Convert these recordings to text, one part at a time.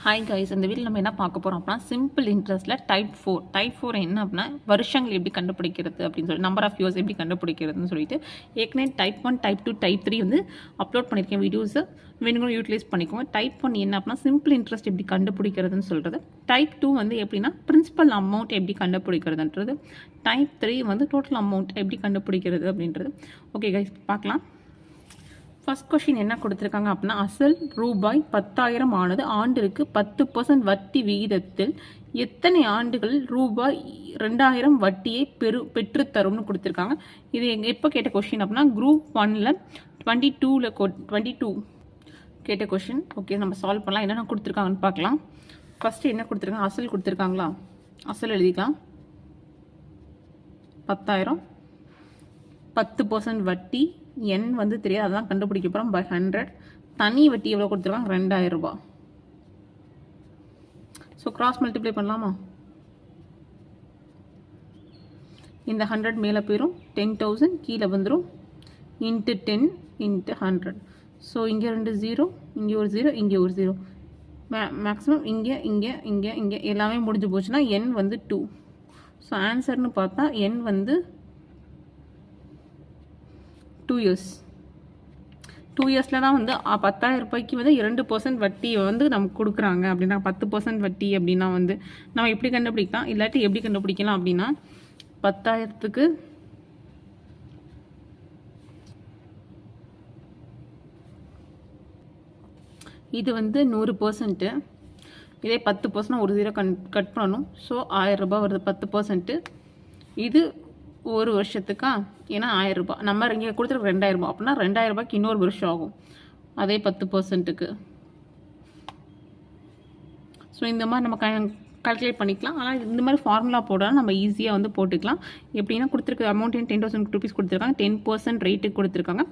Hi guys, இந்த video நம்ம என்ன பார்க்க போகிறோம் அப்படின்னா சிம்பிள் இன்ட்ரெஸ்ட்டில் டைப் ஃபோர் என்ன அப்படின்னா வருஷங்கள் எப்படி கண்டுபிடிக்கிறது அப்படின்னு சொல்லி நம்பர் ஆஃப் இயர்ஸ் எப்படி கண்டுபிடிக்கிறதுன்னு சொல்லிட்டு ஏற்கனவே டைப் 1 டைப் 2 டைப் 3 வந்து அப்லோட் பண்ணியிருக்கேன் வீடியோஸை வேணுங்களும் யூட்டிலைஸ் பண்ணிக்கோங்க. டைப் 1 என்ன அப்படின்னா சிம்பிள் இன்ட்ரெஸ்ட் எப்படி கண்டுபிடிக்கிறதுன்னு சொல்கிறது. டைப் 2 வந்து எப்படின்னா பிரின்சிபல் அமௌண்ட் எப்படி கண்டுபிடிக்கிறதுன்றது. டைப் 3 வந்து டோட்டல் அமௌண்ட் எப்படி கண்டுபிடிக்கிறது அப்படின்றது. ஓகே கைஸ், பார்க்கலாம். ஃபர்ஸ்ட் கொஷின் என்ன கொடுத்துருக்காங்க அப்படின்னா அசல் ரூபாய் 10,000 ஆனது ஆண்டிற்கு 10% வட்டி விகிதத்தில் எத்தனை ஆண்டுகள் ரூபாய் 2,000 வட்டியை பெற்றுத்தரும்னு கொடுத்துருக்காங்க. இது எப்போ கேட்ட கொஷின் அப்படின்னா குரூப் 1ல் 22 கேட்ட கொஷின். ஓகே, நம்ம சால்வ் பண்ணலாம். என்னென்ன கொடுத்துருக்காங்கன்னு பார்க்கலாம். ஃபஸ்ட்டு என்ன கொடுத்துருக்காங்க, அசல் கொடுத்துருக்காங்களா, அசல் எழுதிக்கலாம். 10,000 10% வட்டி எண் வந்து தெரியாது, அதான் கண்டுபிடிக்க போகிறோம். பை 100 தனி வட்டி எவ்வளோ கொடுத்துருக்காங்க, 2,000 ரூபாய். ஸோ கிராஸ் மல்டிப்ளை பண்ணலாமா? இந்த 100 மேலே போயிடும், 10,000 கீழே வந்துடும், இன்ட்டு 10 இன்ட்டு 100. ஸோ இங்கே 2 0, இங்கே ஒரு 0, இங்கே ஒரு 0. மேக்ஸிமம் இங்கே இங்கே இங்கே இங்கே எல்லாமே முடிஞ்சு போச்சுன்னா எண் வந்து 2. ஸோ ஆன்சர்னு பார்த்தா எண் வந்து 2 இயர்ஸ். 2 இயர்ஸில் தான் வந்து 10,000 ரூபாய்க்கு வந்து 2% வட்டி வந்து நமக்கு கொடுக்குறாங்க. அப்படின்னா 10% வட்டி அப்படின்னா வந்து நம்ம எப்படி கண்டுபிடிக்கலாம், இல்லாட்டி எப்படி கண்டுபிடிக்கலாம் அப்படின்னா 10,000க்கு இது வந்து 100%. இதே 10% ஒரு 0 கட் பண்ணணும். ஸோ 1,000 ரூபாய் வருது 10%. இது ஒரு வருஷத்துக்கா, ஏன்னா 1,000 ரூபாய் நம்ம இங்கே கொடுத்துருக்கு 2,000 ரூபாய். அப்படின்னா 2,000 ரூபாய்க்கு இன்னொரு வருஷம் ஆகும், அதே 10%க்கு. ஸோ இந்த மாதிரி நம்ம கால்குலேட் பண்ணிக்கலாம். ஆனால் இந்த மாதிரி ஃபார்முலா போடாமல் நம்ம ஈஸியாக வந்து போட்டுக்கலாம். எப்படின்னா கொடுத்துருக்க அமௌண்ட் 10,000 ருபீஸ் கொடுத்துருக்காங்க, 10% ரேட்டுக்கு கொடுத்துருக்காங்க.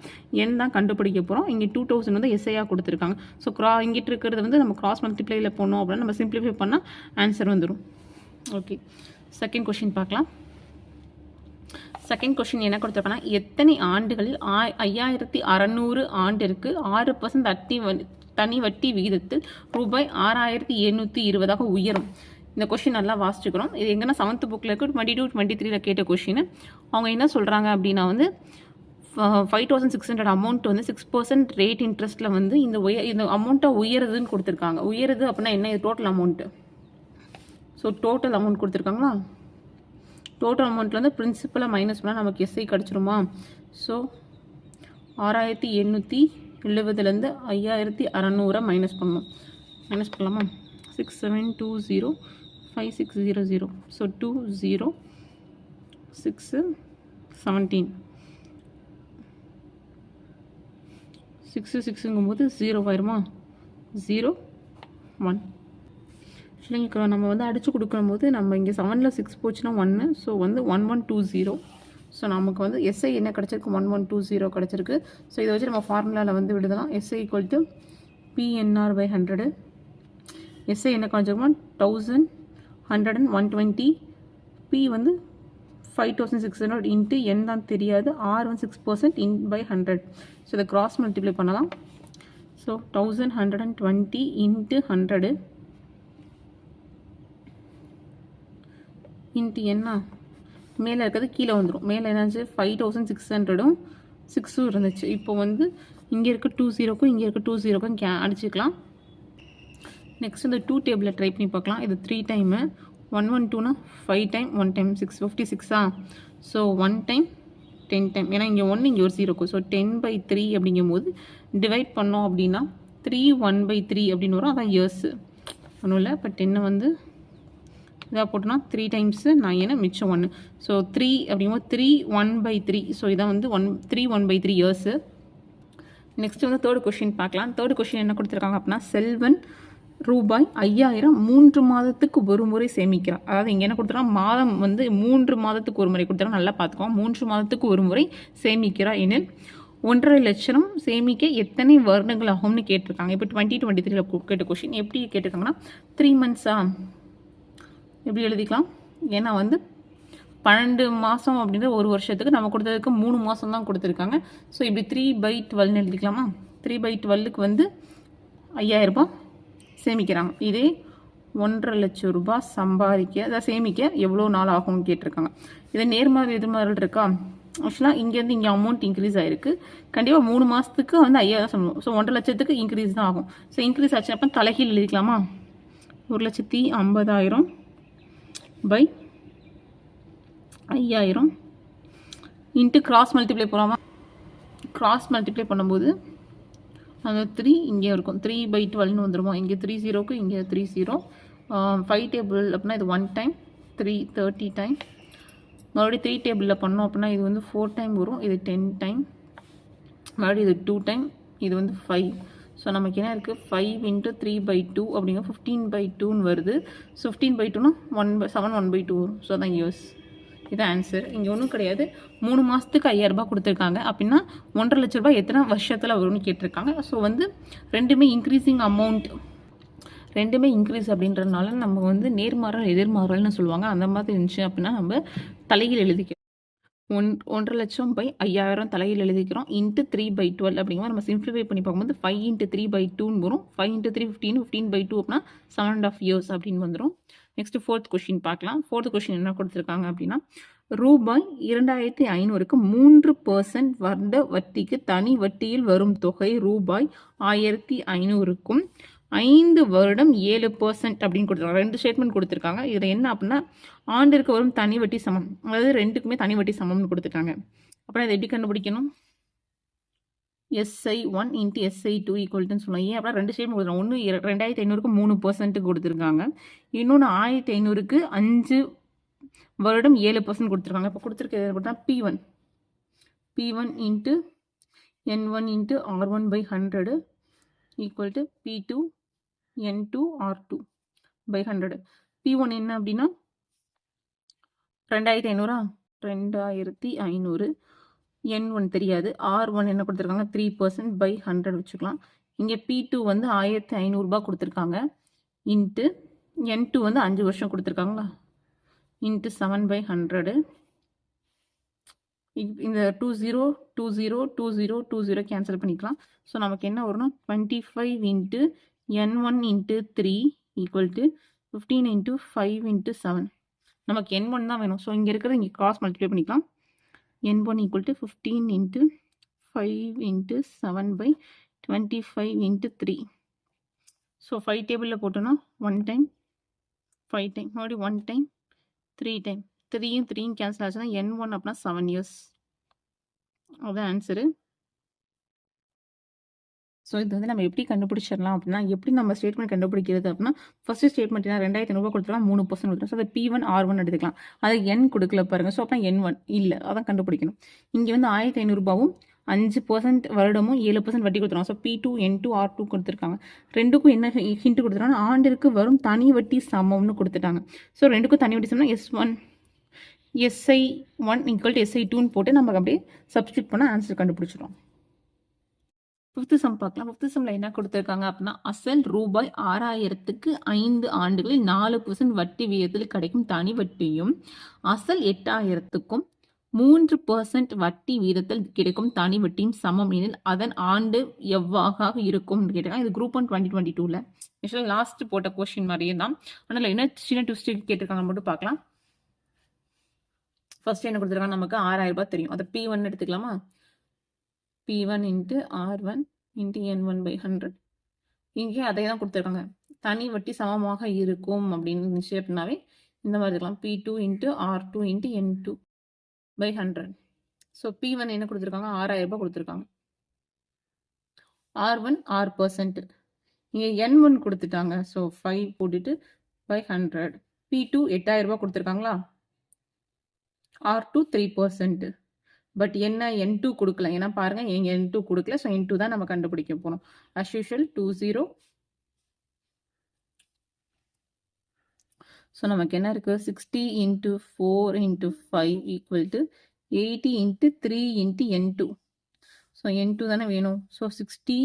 என் தான் கண்டுபிடிக்க போகிறோம். இங்கே 2,000 வந்து எஸ்ஐயாக கொடுத்துருக்காங்க. ஸோ இங்கிட்டு இருக்கிறது வந்து நம்ம கிராஸ் மல்டிப்ளையில் போனோம் அப்படின்னா நம்ம சிம்பிளிஃபை பண்ணால் ஆன்சர் வந்துடும். ஓகே, செகண்ட் கொஷின் பார்க்கலாம். செகண்ட் கொஷின் என்ன கொடுத்துருக்காங்கன்னா எத்தனை ஆண்டுகளில் 5,600 ஆண்டிற்கு 6% தனி வட்டி விகிதத்தில் ரூபாய் 6,720 உயரும். இந்த கொஷின் நல்லா வாசிச்சுக்கிறோம். இது எங்கன்னா 7th புக்கில் இருக்கு, 22 23 கேட்ட கொஷின். அவங்க என்ன சொல்கிறாங்க அப்படின்னா வந்து 5,600 அமௌண்ட் வந்து 6% ரேட் இன்ட்ரெஸ்ட்டில் வந்து இந்த அமௌண்ட்டை உயருதுன்னு கொடுத்துருக்காங்க. உயருது அப்படின்னா என்ன, இது total amount. So total amount கொடுத்துருக்காங்களா, டோட்டல் அமௌண்ட்டில் வந்து பிரின்சிபலாக மைனஸ் பண்ணால் நமக்கு எஸ்ஐ கிடச்சிருமா. ஸோ 6,770 5,600 மைனஸ் பண்ணணும். மைனஸ் பண்ணலாமா? 6720 5600. ஸோ 20 6 17 6 6ங்கும்போது 0 ஆயிருமா, 0 1. ஆக்சுவலாக நம்ம வந்து அடித்து கொடுக்கும்போது நம்ம இங்கே 7ல் 6 போச்சுன்னா 1. ஸோ வந்து 1120. ஸோ நமக்கு வந்து எஸ்ஐ என்ன கிடச்சிருக்கு, 1120 கிடச்சிருக்கு. ஸோ இதை வச்சு நம்ம ஃபார்முலாவில் வந்து விடுதலாம். SI equal to PNR/100. SI என்ன கிடச்சிருக்கோமா 1000 100 and 120. பி வந்து 5,600 இன்ட்டு என் தான் தெரியாது, ஆர் வந்து 6% இன் பை 100. ஸோ இதை கிராஸ் மல்டிப்ளை பண்ணலாம். ஸோ 1120 இன்ட்டு 100 இன்ட்டு என்ன, மேலே இருக்கிறது கீழே வந்துடும். மேலே என்னாச்சு 5,600ம் 6ம் இருந்துச்சு. இப்போ வந்து இங்கே இருக்க 20க்கும் இங்கே இருக்க 20க்கும் அடிச்சுக்கலாம். நெக்ஸ்ட் இந்த 2 டேபிளில் ட்ரை பண்ணி பார்க்கலாம். இது 3 டைமு, 112னா 5 time 1 time 656. So 1 time 10 time, ஏன்னா இங்கே 1 இங்கே ஒரு 0 இருக்கும். ஸோ 10/3 அப்படிங்கும்போது டிவைட் பண்ணோம் அப்படின்னா 3 1/3 அப்படின்னு வரும். அதான் இயர்ஸு ஒன்றும் இல்லை. இப்போ 10 வந்து இதாக போட்டோன்னா 3 டைம்ஸு 9 மிச்சம் 1. ஸோ 3 அப்படிங்கும்போது 3 1/3. ஸோ இதான் வந்து 3 1/3 இயர்ஸு. நெக்ஸ்ட் வந்து தேர்ட் கொஷின் பார்க்கலாம். தேர்ட் கொஷின் என்ன கொடுத்துருக்காங்க அப்படின்னா செல்வன் ரூபாய் 5,000 3 மாதத்துக்கு ஒரு முறை சேமிக்கிறார். அதாவது இங்கே என்ன கொடுத்துருக்காங்க, மாதம் வந்து 3 மாதத்துக்கு ஒரு முறை கொடுத்துருக்காங்க. நல்லா பார்த்துக்கோங்க, 3 மாதத்துக்கு ஒரு முறை சேமிக்கிறார் எனில் 1,50,000 லட்சம் சேமிக்க எத்தனை வருடங்கள் ஆகும்னு கேட்டிருக்காங்க. இப்போ 2023 கேட்ட கொஷின் எப்படி கேட்டிருக்காங்கன்னா 3 மந்த்ஸா எப்படி எழுதிக்கலாம். ஏன்னா வந்து 12 மாதம் அப்படின்ற ஒரு வருஷத்துக்கு நம்ம கொடுத்ததுக்கு 3 மாதம் தான் கொடுத்துருக்காங்க. ஸோ இப்படி 3/12 எழுதிக்கலாமா. 3/12க்கு வந்து 5,000 ரூபாய் சேமிக்கிறாங்க. இதே 1,50,000 ரூபாய் சம்பாதிக்க அதாவது சேமிக்க எவ்வளோ நாள் ஆகும்னு கேட்டிருக்காங்க. இதை நேர்மாறு எதிர்மாறல் இருக்கா? ஆக்சுவலாக இங்கேருந்து இங்கே அமௌண்ட் இன்க்ரீஸ் ஆகிருக்கு. கண்டிப்பாக 3 மாதத்துக்கு வந்து 5,000 சொல்லணும். ஸோ 1,50,000க்கு இன்க்ரீஸ் தான் ஆகும். ஸோ இன்க்ரீஸ் ஆச்சு அப்போ தலைகீழ் எழுதிக்கலாமா? 1,50,000 பை 5,000 இன்ட்டு கிராஸ் மல்டிப்ளை போகலாமா? கிராஸ் மல்டிப்ளை பண்ணும்போது அந்த 3 இங்கே இருக்கும். 3/12 வந்துடுமா? இங்கே 3 0க்கு இங்கே 3 0. 5 டேபிள் அப்படின்னா இது 1 டைம், 3 30 டைம். மறுபடியும் 3 டேபிளில் பண்ணோம் அப்படின்னா இது வந்து 4 டைம் வரும். இது 10 டைம். மறுபடியும் இது 2 டைம். இது வந்து 5. ஸோ நமக்கு என்ன இருக்குது? 5 × 3/2 அப்படிங்கிற 15/2ன்னு வருது. ஸோ 15/2னா 7 1/2 வரும். ஸோ அதான் இயர்ஸ். இதான் ஆன்சர். இங்கே ஒன்றும் கிடையாது. 3 மாதத்துக்கு 5,000 ரூபாய் கொடுத்துருக்காங்க அப்படின்னா 1,50,000 ரூபாய் எத்தனை வருஷத்தில் வரும்னு கேட்டிருக்காங்க. ஸோ வந்து ரெண்டுமே இன்க்ரீஸிங் அமௌண்ட், ரெண்டுமே இன்க்ரீஸ் அப்படின்றதுனால நம்ம வந்து நேர்மாறல் எதிர்மாறல்னு சொல்லுவாங்க. அந்த மாதிரி இருந்துச்சு அப்படின்னா நம்ம தலையில் எழுதிக்கிறோம். 1,50,000 பை 5,000 தலையில் எழுதிக்கிறோம். இன்ட்டு 3/12 அப்படிங்கிற நம்ம சிம்பிளிஃபை பண்ணி பார்க்கும்போது 5 × 3/2ன்னு வரும். 5 × 3 15, 15/2 அப்படின்னா 7.5 years அப்படின்னு வந்துடும். நெக்ஸ்ட் 4th கொஸ்டின் பார்க்கலாம். 4th கொஸ்டின் என்ன கொடுத்துருக்காங்க அப்படின்னா, ரூபாய் 2,500க்கு 3% வருட வட்டிக்கு தனி வட்டியில் வரும் தொகை ரூபாய் 1,500க்கும் 5 வருடம் 7% அப்படின்னு கொடுத்துருக்காங்க. 2 ஸ்டேட்மெண்ட் கொடுத்துருக்காங்க. இதில் என்ன அப்படின்னா, ஆண்டிற்கு வரும் தனி வட்டி சமம், அதாவது ரெண்டுக்குமே தனி வட்டி சமம்னு கொடுத்துருக்காங்க. அப்புறம் இதை எப்படி கண்டுபிடிக்கணும்? SI1 × SI2 ஈக்குவல்ட்டுன்னு சொல்லலாம். ஏன் அப்படின்னா 2 ஸ்டேட்மெண்ட் கொடுத்துருக்காங்க. ஒன்று 2,500க்கு 3% கொடுத்துருக்காங்க. இன்னொன்று 1,500க்கு 5 வருடம் 7% கொடுத்துருக்காங்க. இப்போ கொடுத்துருக்கிறது அப்படின்னா P1 × N1 × R1/100 equal to P2 N2 R2/100. P1 என்ன அப்படின்னா 2,500. 2,500. N1 தெரியாது. R1 என்ன கொடுத்துருக்காங்க? 3%/100 வச்சுக்கலாம். இங்கே P2 வந்து 1,500 ரூபாய் கொடுத்துருக்காங்க. இன்ட்டு N2 வந்து 5 வருஷம் கொடுத்துருக்காங்களா? இன்ட்டு 7/100. இந்த 20 20 20 20 கேன்சல் பண்ணிக்கலாம். ஸோ நமக்கு என்ன வரும்னா 25 × N1 × 3 ஈக்குவல் டு 15 × 5 × 7. நமக்கு N1 தான் வேணும். ஸோ இங்கே இருக்கிறத இங்கே கிராஸ் மல்டிப்ளை பண்ணிக்கலாம். N1 equal to 15 × 5 × 7/25 × 3. ஸோ 5 டேபிளில் போட்டோன்னா 1 டைம் 5 டைம், மறுபடியும் 1 டைம் 3 டைம். 3யும் 3யும் கேன்சல் ஆச்சுன்னா N1 அப்படின்னா 7 years. அதுதான் ஆன்சரு. ஸோ இது வந்து நம்ம எப்படி கண்டுபிடிச்சிடலாம் அப்படின்னா, எப்படி நம்ம ஸ்டேட்மெண்ட் கண்டுபிடிக்கிறது அப்படின்னா, ஃபர்ஸ்ட் ஸ்டேட்மெண்ட் 2,500 ரூபாய் கொடுத்துலாம் 3% கொடுத்துரும். ஸோ அதை P1 R1 எடுத்துக்கலாம். அது N கொடுக்கல பாருங்கள். ஸோ அப்போ N1 இல்லை, அதான் கண்டுபிடிக்கணும். இங்கே வந்து 1,500 ரூபாவும் 5% வருடமும் 7% வட்டி கொடுத்துருவாங்க. ஸோ P2 N2 R2 கொடுத்துருக்காங்க. ரெண்டுக்கும் என்ன ஹிண்ட் கொடுத்துருக்காங்க? ஆண்டிற்கு வரும் தனி வட்டி சமம்னு கொடுத்துட்டாங்க. ஸோ ரெண்டுக்கும் தனி வட்டி சமம்னா SI1 ஈக்குவல் டு SI2ன்னு போட்டு நமக்கு அப்படியே சப்ஸ்டியூட் பண்ண ஆன்சர் கண்டுபிடிச்சிடும். 5th சம் பார்க்கலாம். 5th சம்மில் என்ன கொடுத்துருக்காங்க அப்படின்னா, அசல் ரூபாய் 6,000க்கு 5 ஆண்டுகளில் 4% வட்டி விகிதத்தில் கிடைக்கும் தனி வட்டியும், அசல் 8,000க்கும் 3% வட்டி வீதத்தில் கிடைக்கும் தனி வட்டியும் சமம் எனில் அதன் ஆண்டு எவ்வாக இருக்கும் கேட்டிருக்காங்க. இது குரூப் 1 2022ல் ஆக்சுவலாக லாஸ்ட் போட்ட கொஸ்டின் மாதிரியே தான். ஆனால் என்ன சின்ன ட்விஸ்ட் கேட்டிருக்காங்க மட்டும் பார்க்கலாம். ஃபர்ஸ்ட் என்ன கொடுத்துருக்காங்க? நமக்கு 6,000 ரூபாய் தெரியும். அதை P1 எடுத்துக்கலாமா? P1 × R1 × N1/100. இங்கே அதே தான் கொடுத்துருக்காங்க. தனி வட்டி சமமாக இருக்கும் அப்படின்னு இருந்துச்சு அப்படின்னாவே இந்த மாதிரி இருக்கலாம். P2 × R2 × N2/100. So P1 என்ன கொடுத்துருக்காங்க? 6,000 ரூபாய் கொடுத்துருக்காங்க. R1 6%. இங்கே N1 கொடுத்துட்டாங்க. ஸோ 5 போட்டுட்டு /100. P2 8,000 ரூபாய் கொடுத்துருக்காங்களா? R2 3%. பட் என்ன N2 கொடுக்கல. ஏன்னா பாருங்க எங்க N2 கொடுக்கல. ஸோ N2 தான் நம்ம கண்டுபிடிக்க போறோம். as usual 20. ஸோ நமக்கு என்ன இருக்கு? 60 × 4 × 5 equal to 80 × 3 × N2. So N2 தானே வேணும். So 60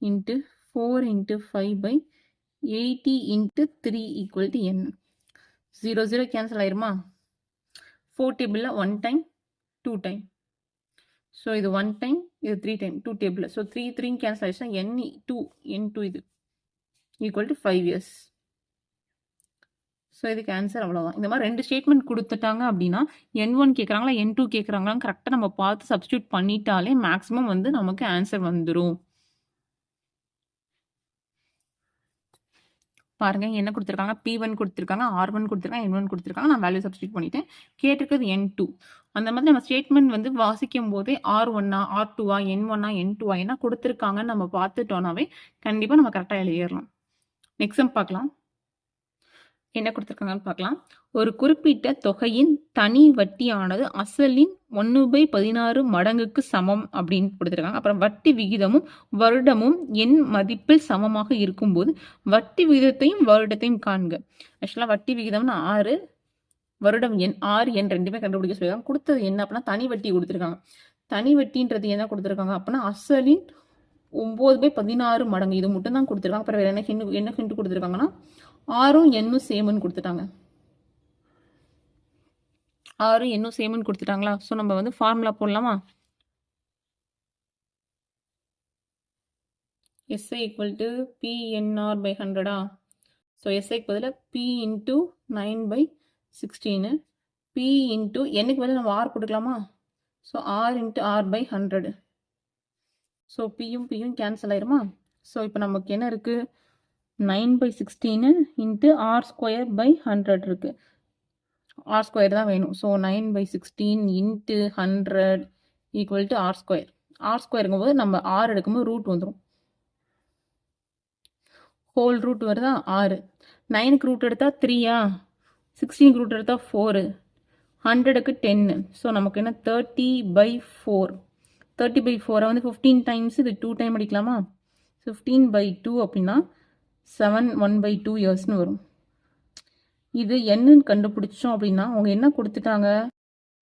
× 4 × 5/80 × 3 equal to N. 0 0 cancel ஆயிருமா? 4 டேபிளில் 1 டைம் 2 டைம். ஸோ இது 1 டைம், இது 3 டைம் 2 டேபிள். ஸோ 3 3 கேன்சல் ஆயிடுச்சுன்னா N2 இது ஈக்குவல் டு 5 இயர்ஸ். ஸோ இதுக்கு ஆன்சர் அவ்வளோதான். இந்த மாதிரி 2 ஸ்டேட்மெண்ட் கொடுத்துட்டாங்க அப்படின்னா N1 கேட்குறாங்களா N2 கேட்குறாங்களான்னு கரெக்டாக நம்ம பார்த்து சப்ஸ்டியூட் பண்ணிட்டாலே மேக்ஸிமம் வந்து நமக்கு ஆன்சர் வந்துடும். பாருங்க என்ன கொடுத்துருக்காங்க, P1 கொடுத்துருக்காங்க, R1 கொடுத்துருக்காங்க, N1 கொடுத்துருக்காங்க. நான் வேல்யூ சப்ஸ்டியூட் பண்ணிட்டேன். கேட்டிருக்கிறது N2. அந்த மாதிரி நம்ம ஸ்டேட்மெண்ட் வந்து வாசிக்கும் போதே R1ஆ R2ஆ N1ஆ N2ஆ என்ன கொடுத்துருக்காங்கன்னு நம்ம பார்த்துட்டோம்னாவே கண்டிப்பாக நம்ம கரெக்டாக எழுதிடலாம். நெக்ஸ்ட் சம் பார்க்கலாம். என்ன கொடுத்துருக்காங்கன்னு பார்க்கலாம். ஒரு குறிப்பிட்ட தொகையின் தனி வட்டியானது அசலின் 1/16 மடங்குக்கு சமம் அப்படின்னு கொடுத்துருக்காங்க. அப்புறம் வட்டி விகிதமும் வருடமும் எண் மதிப்பில் சமமாக இருக்கும்போது வட்டி விகிதத்தையும் வருடத்தையும் காண்க. ஆக்சுவலாக வட்டி விகிதம்னு 6, வருடம் எண் 6 எண் ரெண்டுமே கண்டுபிடிக்க சொல்லியிருக்காங்க. கொடுத்தது என்ன அப்படின்னா தனி வட்டி கொடுத்துருக்காங்க. தனி வட்டின்றது என்ன கொடுத்துருக்காங்க அப்படின்னா அசலின் 9/16 மடங்கு இது மட்டும் தான் கொடுத்துருக்காங்க. அப்புறம் வேற என்ன ஹிண்ட் கொடுத்துருக்காங்கன்னா 6ம் Nனும் சேம்னு கொடுத்துட்டாங்க. 6ம் Nனும் சேம்னு கொடுத்துட்டாங்களா? ஸோ நம்ம வந்து ஃபார்முலா போடலாமா? SI equal to PNR/100. So SIக்கு பதிலாக P இன்ட்டு 9/16 P இன்ட்டு Nக்கு பதிலாக நம்ம R போட்டுக்கலாமா? So R into R/100. So Pயும் கேன்சல் ஆயிருமா? ஸோ இப்போ நமக்கு என்ன இருக்குது? 9/16 இன்ட்டு R²/100 இருக்குது. R² தான் வேணும். So 9/16 into 100 equal to R². R²ங்கும் போது நம்ம R எடுக்கும்போது ரூட் வந்துடும். ஹோல் ரூட் வருதா 6. 9க்கு ரூட் எடுத்தால் 3ஆ, 16க்கு ரூட் எடுத்தால் 4, 100க்கு 10. ஸோ நமக்கு என்ன 30/4. 30/4 வந்து 15 டைம்ஸ் இது 2 டைம் அடிக்கலாமா? 15/2 அப்படின்னா 7 1/2 இயர்ஸ்னு வரும். இது என்னன்னு கண்டுபிடிச்சோம் அப்படின்னா அவங்க என்ன கொடுத்துட்டாங்க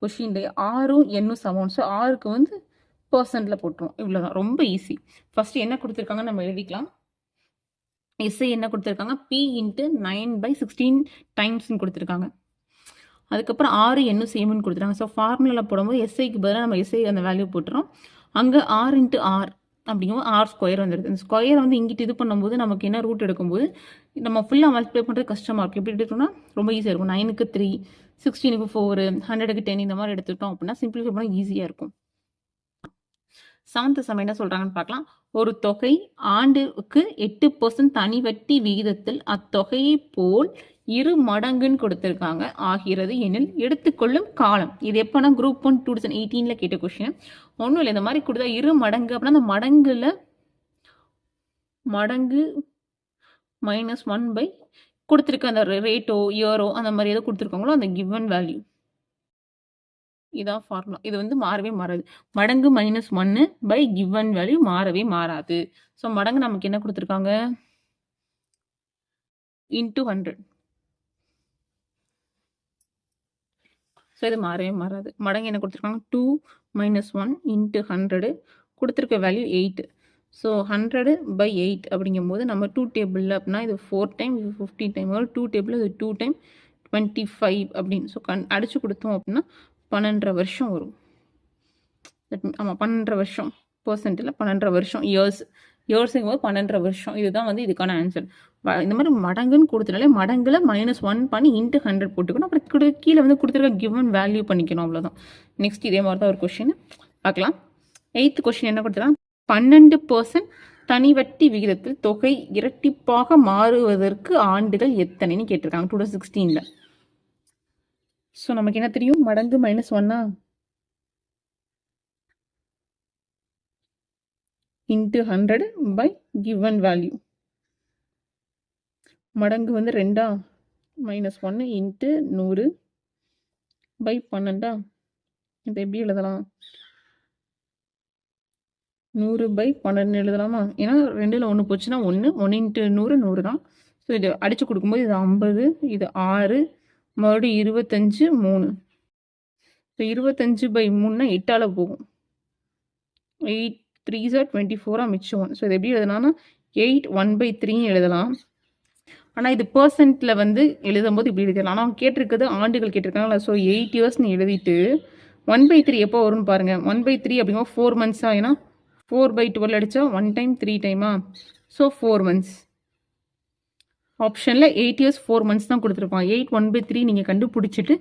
கொஷின்லேயே 6ம் Nனும் சமம். ஸோ 6க்கு வந்து பர்சன்ட்ல போட்டுரும். இவ்வளோதான், ரொம்ப ஈஸி. ஃபர்ஸ்ட் என்ன கொடுத்துருக்காங்க நம்ம எழுதிக்கலாம். SI என்ன கொடுத்துருக்காங்க? P இன்ட்டு 9/16 டைம்ஸ்ன்னு கொடுத்துருக்காங்க. அதுக்கப்புறம் 6 Nனும் சேம்னு கொடுத்துருக்காங்க. ஸோ ஃபார்முலாவில் போடும்போது SIக்கு பதிலாக நம்ம SI அந்த வேல்யூ போட்டுறோம். அங்கே R இன்ட்டு R அப்படிங்கும்போது R² வந்துடுது. இந்த ஸ்கொயர் வந்து இங்கிட்டு இது பண்ணும்போது நமக்கு என்ன ரூட் எடுக்கும்போது நம்ம ஃபுல்லாக மல்டிப்ளை பண்ணுறது கஷ்டமாக இருக்கும். எப்படி எடுத்தோம்னா ரொம்ப ஈஸியாக இருக்கும். 9க்கு 3, 16க்கு 4, 100க்கு 10 இந்த மாதிரி எடுத்துட்டோம் அப்படின்னா சிம்பிளிஃபை பண்ணால் ஈஸியாக இருக்கும். 7th சம் என்ன சொல்கிறாங்கன்னு பார்க்கலாம். ஒரு தொகை ஆண்டுக்கு 8% தனி வட்டி விகிதத்தில் அத்தொகையை போல் 2 மடங்குன்னு கொடுத்துருக்காங்க ஆகிறது எனில் எடுத்துக்கொள்ளும் காலம். இது எப்போனா குரூப் 1 2018 கேட்ட கொஸ்டின். ஒன்றும் இல்லை, இந்த மாதிரி கொடுத்தா 2 மடங்கு அப்படின்னா அந்த மடங்கு -1 கொடுத்துருக்க அந்த ரேட்டோ இயரோ அந்த மாதிரி ஏதோ கொடுத்துருக்காங்களோ அந்த கிவன் வேல்யூ. இதான் ஃபார்முலா. இது வந்து மாறவே மாறாது. மடங்கு -1 கிவன் வேல்யூ மாறவே மாறாது. ஸோ மடங்கு நமக்கு என்ன கொடுத்துருக்காங்க? இன்ட்டு 100. ஸோ இது மாறவே மாறாது. மடங்கு என்ன கொடுத்துருக்காங்க? 2 - 1 இன்ட்டு 100 கொடுத்துருக்க வேல்யூ 8. ஸோ 100/8 அப்படிங்கும்போது நம்ம 2 டேபிளில் அப்படின்னா இது 4 டைம், இது 15 டைம் வரும். 2 டேபிள் இது 2 டைம் 25 அப்படின்னு. ஸோ அடிச்சு கொடுத்தோம் அப்படின்னா 12 வருஷம் வரும். ஆமாம் 12 வருஷம். பர்சன்ட்டில் 12 வருஷம். இயர்ஸுங்கும் போது 12 வருஷம். இதுதான் வந்து இதுக்கான ஆன்சர். இந்த மாதிரி மடங்குன்னு கொடுத்துட்டாலே மடங்குல -1 பண்ணி இன்ட்டு 100 போட்டுக்கணும். அப்புறம் கீழே வந்து கொடுத்துருக்க கிவன் வேல்யூ பண்ணிக்கணும். அவ்வளோதான். நெக்ஸ்ட் இதே மாதிரி தான் ஒரு கொஸ்டின் பார்க்கலாம். 8th கொஸ்டின் என்ன கொடுத்துருக்காங்க? 12% தனி வட்டி விகிதத்தில் தொகை இரட்டிப்பாக மாறுவதற்கு ஆண்டுகள் எத்தனைன்னு கேட்டிருக்காங்க 2016. ஸோ நமக்கு என்ன தெரியும்? மடங்கு -1 இன்ட்டு 100 கிவன் வேல்யூ. மடங்கு வந்து 2 -1 இன்ட்டு 100/12. இதை எப்படி எழுதலாம்? 100/12 எழுதலாமா? ஏன்னா 2ல் 1 போச்சுன்னா 1 இன்ட்டு 100 100 தான். ஸோ இது அடித்து கொடுக்கும்போது இது 50, இது 6, மறுபடியும் 25 3. ஸோ 25/3னா 8ஆல் போகும். 8 3s are 24 மிச்சம் 1. ஸோ இது எப்படி எழுதலாம்னா 8 1/3 எழுதலாம். ஆனால் இது பர்சன்ட்டில் வந்து எழுதும்போது இப்படி எழுதிடலாம். ஆனால் அவங்க கேட்டிருக்கிறது ஆண்டுகள் கேட்டிருக்காங்களா? ஸோ 8 இயர்ஸ்னு எழுதிட்டு 1/3 எப்போ வரும்னு பாருங்கள். 1/3 அப்படிங்கும்போது 4 months. ஏன்னா 4/12 அடித்தா 1 டைம் 3 டைமா? So 4 months. ஆப்ஷனில் 8 இயர்ஸ் 4 மந்த்ஸ் தான் கொடுத்துருப்பாங்க. 8 1/3 நீங்கள் கண்டுபிடிச்சிட்டு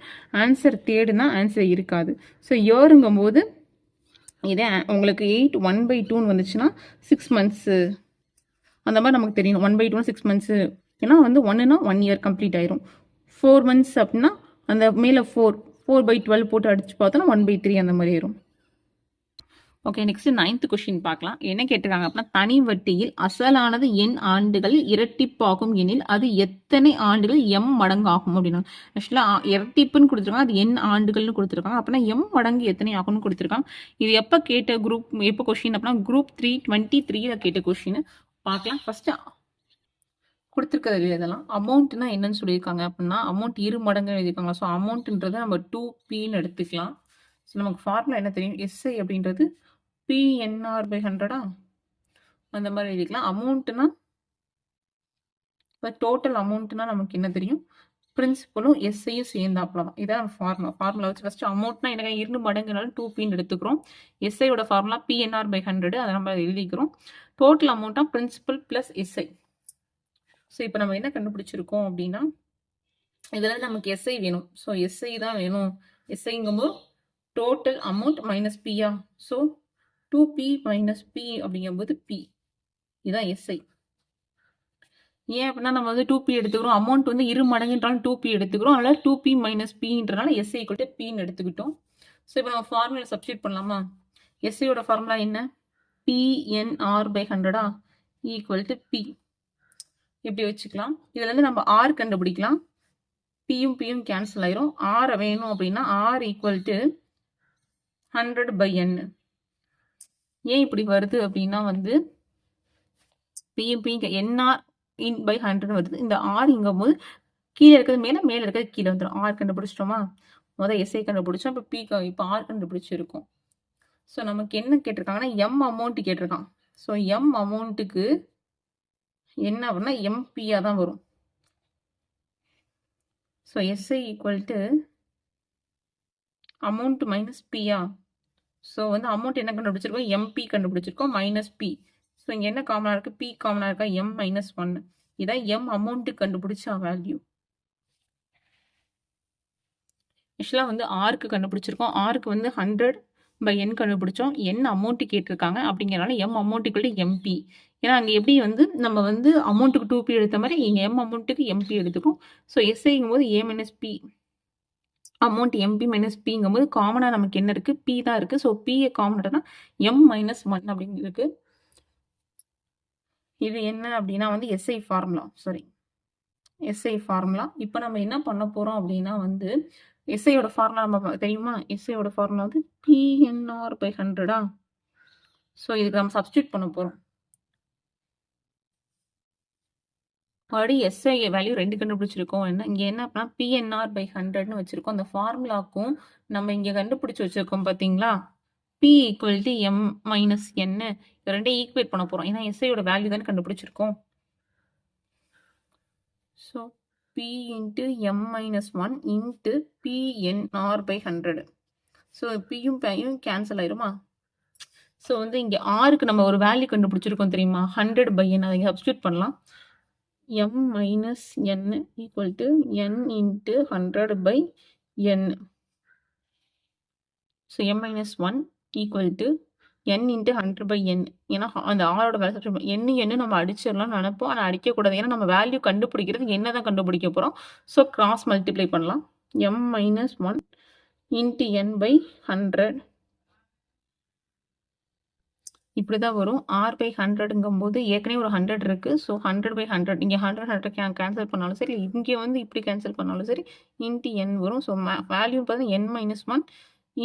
ஆன்சர் தேடுனா ஆன்சர் இருக்காது. ஸோ இயருங்கும் போது இதே உங்களுக்கு 8 1/2ன்னு வந்துச்சுன்னா 6 மந்த்ஸு அந்த மாதிரி நமக்கு தெரியும். 1/2 6 மந்த்ஸு, ஏன்னா வந்து 1னா 1 இயர் கம்ப்ளீட் ஆயிரும். 4 மந்த்ஸ் அப்படின்னா அந்த மேலே 4/12 போட்டு அடிச்சு பார்த்தோன்னா 1/3 அந்த மாதிரி ஆயிரும். ஓகே, நெக்ஸ்ட் 9th கொஸ்டின் பார்க்கலாம். என்ன கேட்டிருக்காங்க அப்படின்னா, தனி வட்டியில் அசலானது எண் ஆண்டுகள் இரட்டிப்பாகும் எனில் அது எத்தனை ஆண்டுகள் எம் மடங்கு ஆகும் அப்படின்னா, ஆக்சுவலாக இரட்டிப்புன்னு கொடுத்துருக்காங்க, அது எண் ஆண்டுகள்னு கொடுத்துருக்காங்க. அப்படின்னா எம் மடங்கு எத்தனை ஆகும்னு கொடுத்துருக்காங்க. இது எப்போ கேட்ட குரூப், எப்போ கொஸ்டின் அப்படின்னா குரூப் 323 கேட்ட கொஸ்டின் பார்க்கலாம். ஃபர்ஸ்ட் கொடுத்துருக்கிறது இதெல்லாம் அமௌண்ட்னா என்னன்னு சொல்லியிருக்காங்க அப்படின்னா, அமௌண்ட் இரு மடங்கு எழுதியிருக்காங்க. ஸோ அமௌண்ட்ன்றதை நம்ம 2Pன்னு எடுத்துக்கலாம். ஸோ நமக்கு ஃபார்முலா என்ன தெரியும், எஸ்ஐ அப்படின்றது PNR/100 அந்த மாதிரி எழுதிக்கலாம். அமௌண்ட்னா இப்போ டோட்டல் அமௌண்ட்னா நமக்கு என்ன தெரியும், பிரின்சிபலும் எஸ்ஐயும் சேர்ந்தாப்புல தான். இதான் ஃபார்முலா வச்சு ஃபர்ஸ்ட் அமௌண்ட்னா எனக்கு 2 மடங்குனாலும் 2Pன்னு எடுத்துக்கிறோம். எஸ்ஐயோட ஃபார்முலா PNR/100 அதை நம்ம எழுதிக்கிறோம். டோட்டல் அமௌண்ட்டா பிரின்சிபல் பிளஸ் எஸ்ஐ. ஸோ இப்போ நம்ம என்ன கண்டுபிடிச்சிருக்கோம் அப்படின்னா, இதில் நமக்கு எஸ்ஐ வேணும். ஸோ எஸ்ஐ தான் வேணும். எஸ்ஐங்கும்போது டோட்டல் அமௌண்ட் மைனஸ் பியா. ஸோ 2P மைனஸ் P அப்படிங்கும்போது P. இதுதான் எஸ்ஐ. ஏன் அப்படின்னா நம்ம வந்து 2P எடுத்துக்கிறோம். அமௌண்ட் வந்து இரு மடங்குன்றாலும் 2P எடுத்துக்கிறோம். அதனால 2P மைனஸ் Pன்றனால எஸ்ஐ ஈக்குவல் Pன்னு எடுத்துக்கிட்டோம். ஸோ இப்போ நம்ம ஃபார்முலா சப்ஸ்டியூட் பண்ணலாமா? எஸ்ஐயோட ஃபார்முலா என்ன, PNR/100 ஈக்குவல் டு P. இப்படி வச்சுக்கலாம். இதுல இருந்து நம்ம R கண்டுபிடிக்கலாம். Pயும் கேன்சல் ஆயிரும். R வேணும் அப்படின்னா R ஈக்குவல் டு 100/n. ஏன் இப்படி வருது அப்படின்னா வந்து P NR by 100 வருது. இந்த R இங்கும் போது கீழே இருக்கிறது மேலே இருக்கிறது கீழே வந்துடும். R கண்டுபிடிச்சிட்டோமா, முதல் எஸ்ஐ கண்டுபிடிச்சோம். இப்போ இப்போ R கண்டுபிடிச்சிருக்கோம். ஸோ நமக்கு என்ன கேட்டிருக்காங்கன்னா எம் அமௌண்ட் கேட்டிருக்கான். ஸோ எம் அமௌண்ட்டுக்கு என்ன அப்படின்னா எம்பியா தான் வரும். So SI equal to amount minus பியா. ஸோ வந்து அமௌண்ட் என்ன கண்டுபிடிச்சிருக்கோம், எம்பி கண்டுபிடிச்சிருக்கோம் மைனஸ் பி. ஸோ இங்கே என்ன காமனாக இருக்குது, பி காமனாக இருக்கா, M-1. இதான் எம் அமௌண்ட்டு கண்டுபிடிச்ச வேல்யூ. ஆக்சுவலாக வந்து ஆருக்கு கண்டுபிடிச்சிருக்கோம். ஆருக்கு வந்து 100/n கண்டுபிடிச்சோம். என் அமௌண்ட்டு கேட்டிருக்காங்க. அப்படிங்கிறனால எம் அமௌண்ட்டுக்கு எம்பி. ஏன்னா அங்கே எப்படி வந்து நம்ம வந்து அமௌண்ட்டுக்கு 2P எடுத்த மாதிரி இங்கே எம் அமௌண்ட்டுக்கு எம்பி எடுத்துக்கும். ஸோ எஸ்ஐங்கும் போது A-P அமௌண்ட் MP மைனஸ் Pங்கும் போது காமனாக நமக்கு என்ன இருக்குது, P தான் இருக்குது. ஸோ P காமனாக தான் M-1 அப்படின்னு இருக்கு. இது என்ன அப்படின்னா வந்து எஸ்ஐ ஃபார்முலா. SI formula. இப்போ நம்ம என்ன பண்ண போகிறோம் அப்படின்னா வந்து எஸ்ஐயோட ஃபார்முலா நம்ம தெரியுமா, எஸ்ஐயோட ஃபார்முலா வந்து PNR/100. ஸோ இதுக்கு நம்ம சப்ஸ்டியூட் பண்ண போகிறோம். ஆல்ரெடி எஸ்ஐ வேல்யூ 2 கண்டுபிடிச்சிருக்கோம். இங்கே என்ன அப்படின்னா PNR/100ன்னு வச்சிருக்கோம். அந்த ஃபார்முலாக்கும் நம்ம இங்கே கண்டுபிடிச்சி வச்சிருக்கோம் பார்த்தீங்களா, P ஈக்குவல் டு M-N. இது ரெண்டையும் ஈக்குவேட் பண்ண போகிறோம். ஏன்னா எஸ்ஐயோட வேல்யூ தானே கண்டுபிடிச்சிருக்கோம். So P into M-1 into PNR/100. So Pயும் கேன்சல் ஆயிருமா. ஸோ வந்து இங்கே ஆருக்கு நம்ம ஒரு வேல்யூ கண்டுபிடிச்சிருக்கோம் தெரியுமா, 100/n. அதை இங்கே சப்ஸ்டியூட் பண்ணலாம். M-N equal to N into 100/n. So M-1 equal to N into 100/n. ஏன்னா அந்த ஆரோட வேல்யூ சப்ஸ்டியூட் என்ன நம்ம அடிச்சிடலாம்னு நினைப்போம். ஆனால் அடிக்கக்கூடாது. ஏன்னா நம்ம வேல்யூ கண்டுபிடிக்கிறது என்ன தான் கண்டுபிடிக்க போகிறோம். ஸோ கிராஸ் மல்டிப்ளை பண்ணலாம். M-1 இன்ட்டு N/100 இப்படி தான் வரும். R/100ங்கும் போது ஏற்கனவே ஒரு 100 இருக்குது. ஸோ 100/100 இங்கே 100 கேன்சல் பண்ணாலும் சரி, இங்கே வந்து இப்படி கேன்சல் பண்ணாலும் சரி, இன்ட்டு N வரும். ஸோ வேல்யூ பார்த்தீங்கன்னா N-1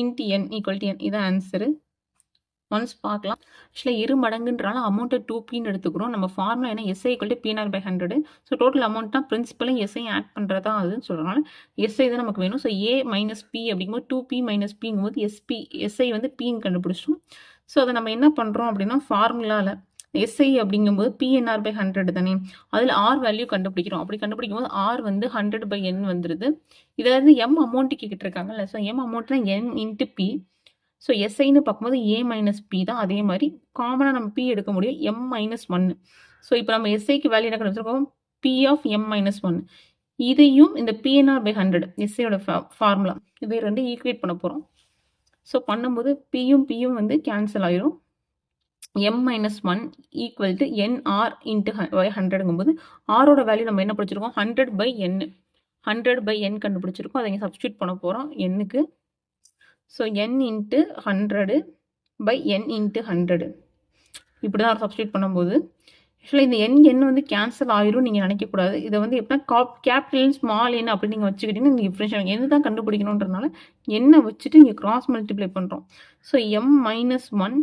into N equal to N. இதான் ஆன்சரு. ஒன்ஸ் பார்க்கலாம். ஆக்சுவலாக இரு மடங்குன்றாலும் அமௌண்ட்டை 2Pன்னு எடுத்துக்கிறோம். நம்ம ஃபார்முலா என்ன, SI equal to PNR/100. So total அமௌண்ட்னா பிரின்சிபலும் எஸ்ஐயும் ஆட் பண்ணுறதா அதுன்னு சொல்கிறனால எஸ்ஐ தான் நமக்கு வேணும். ஸோ A-P அப்படிங்கும்போது 2P மைனஸ் Pங்கும்போது எஸ்ஐ வந்து Pன்னு கண்டுபிடிச்சிட்டோம். ஸோ அதை நம்ம என்ன பண்ணுறோம் அப்படின்னா ஃபார்முலாவில் எஸ்ஐ அப்படிங்கும்போது PNR/100 தானே, அதில் ஆர் வேல்யூ கண்டுபிடிக்கிறோம். அப்படி கண்டுபிடிக்கும் போது ஆர் வந்து 100/n வந்துடுது. இதில் இருந்து எம் அமௌண்ட்டு கேட்டுருக்காங்கல்ல, ஸோ எம் அமௌண்ட்னா N இன்ட்டு P. ஸோ எஸ்ஐன்னு பார்க்கும்போது A-P தான். அதே மாதிரி காமனாக நம்ம P எடுக்க முடியும், M-1. ஸோ இப்போ நம்ம எஸ்ஐக்கு வேல்யூ என்ன கண்டுபிடிச்சிருக்கோம், P of M minus one. இதையும் இந்த பிஎன்ஆர் பை 100 எஸ்ஐயோட ஃபார்முலா இதை ரெண்டு ஈக்குவேட் பண்ண போகிறோம். ஸோ பண்ணும்போது பியும் வந்து கேன்சல் ஆயிரும். M minus one equal to NR into 100ங்கும்போது ஆரோட வேல்யூ நம்ம என்ன படிச்சிருக்கோம், 100/n கண்டுபிடிச்சிருக்கோம். அதை இங்கே சப்ஸ்டியூட் பண்ண போகிறோம் எண்ணுக்கு. So n into 100/n into 100 இப்படி தான் சப்ஸ்டியூட் பண்ணும்போது ஆக்சுவலாக இந்த எண் வந்து கேன்சல் ஆயிரும் நீங்கள் நினைக்கக்கூடாது. இதை வந்து எப்படின்னா கேபிட்டல் ஸ்மால் என் அப்படி நீங்கள் வச்சுக்கிட்டீங்கன்னா நீங்கள் டிஃப்ரென்ஷியல் என்ன தான் கண்டுபிடிக்கணுன்றதுனால எண்ணை வச்சுட்டு இங்கே கிராஸ் மல்டிப்ளை பண்ணுறோம். So M minus one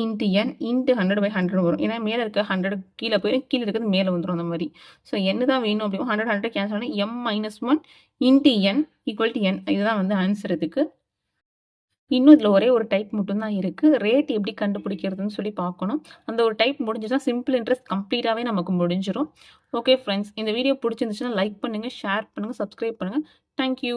into N into 100/100 வரும். ஏன்னா மேலே இருக்க 100 கீழே போயிடும், கீழே இருக்கிறது மேலே வந்துடும் அந்த மாதிரி. ஸோ என்ன தான் வேணும் அப்படின்னா 100 கேன்சல் ஆனால் M minus one into N equal to N. இதுதான் வந்து ஆன்சர் இதுக்கு. இன்னும் இதில் ஒரே ஒரு டைப் மட்டும்தான் இருக்குது. ரேட் எப்படி கண்டுபிடிக்கிறதுன்னு சொல்லி பார்க்கணும். அந்த ஒரு டைப் முடிஞ்சுன்னா சிம்பிள் இன்ட்ரெஸ்ட் கம்ப்ளீட்டாகவே நமக்கு முடிஞ்சிடும். ஓகே ஃப்ரெண்ட்ஸ், இந்த வீடியோ பிடிச்சிருந்துச்சுன்னா லைக் பண்ணுங்கள், ஷேர் பண்ணுங்கள், சப்ஸ்கிரைப் பண்ணுங்கள். தேங்க்யூ.